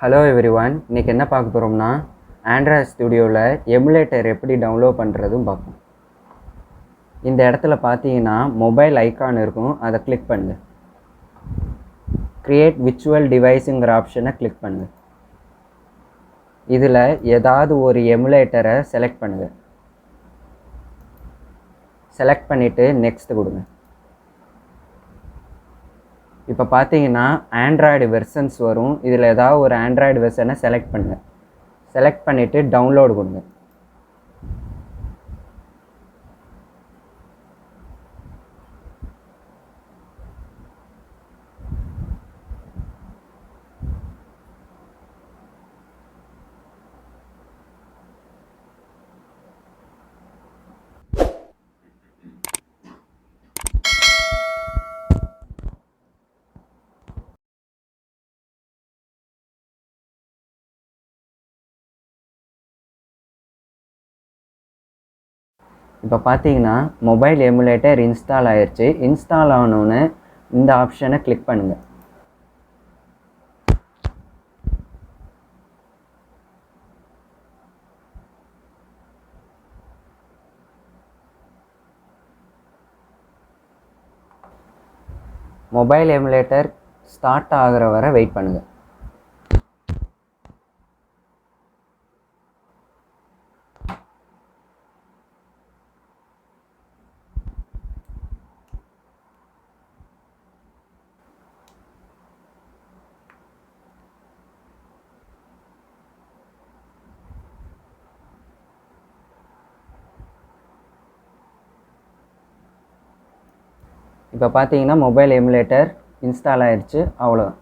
Hello everyone, இன்றைக்கி என்ன பார்க்க போகிறோம்னா ஆண்ட்ராய்ட் ஸ்டுடியோவில் எமுலேட்டர் எப்படி டவுன்லோட் பண்ணுறதும் பார்ப்போம். இந்த இடத்துல பார்த்தீங்கன்னா மொபைல் ஐக்கான் இருக்கும், அதை கிளிக் பண்ணுங்க. கிரியேட் விர்ச்சுவல் டிவைஸுங்கிற ஆப்ஷனை கிளிக் பண்ணுங்க. இதில் ஏதாவது ஒரு எமுலேட்டரை செலக்ட் பண்ணுங்கள். செலக்ட் பண்ணிவிட்டு நெக்ஸ்ட் கொடுங்க. இப்போ பார்த்தீங்கன்னா ஆண்ட்ராய்டு வெர்ஷன்ஸ் வரும். இதில் ஏதாவது ஒரு ஆண்ட்ராய்டு வெர்ஷனை செலக்ட் பண்ணுங்கள். செலக்ட் பண்ணிவிட்டு டவுன்லோடு கொடுங்க. இப்போ பார்த்தீங்கன்னா மொபைல் எமுலேட்டர் இன்ஸ்டால் ஆயிடுச்சு. இன்ஸ்டால் ஆனோன்னு இந்த ஆப்ஷனை கிளிக் பண்ணுங்கள். மொபைல் எமுலேட்டர் ஸ்டார்ட் ஆகிற வரை வெயிட் பண்ணுங்கள். இப்போ பார்த்தீங்கன்னா மொபைல் எமுலேட்டர் இன்ஸ்டால் ஆயிடுச்சு. அவ்வளோதான்.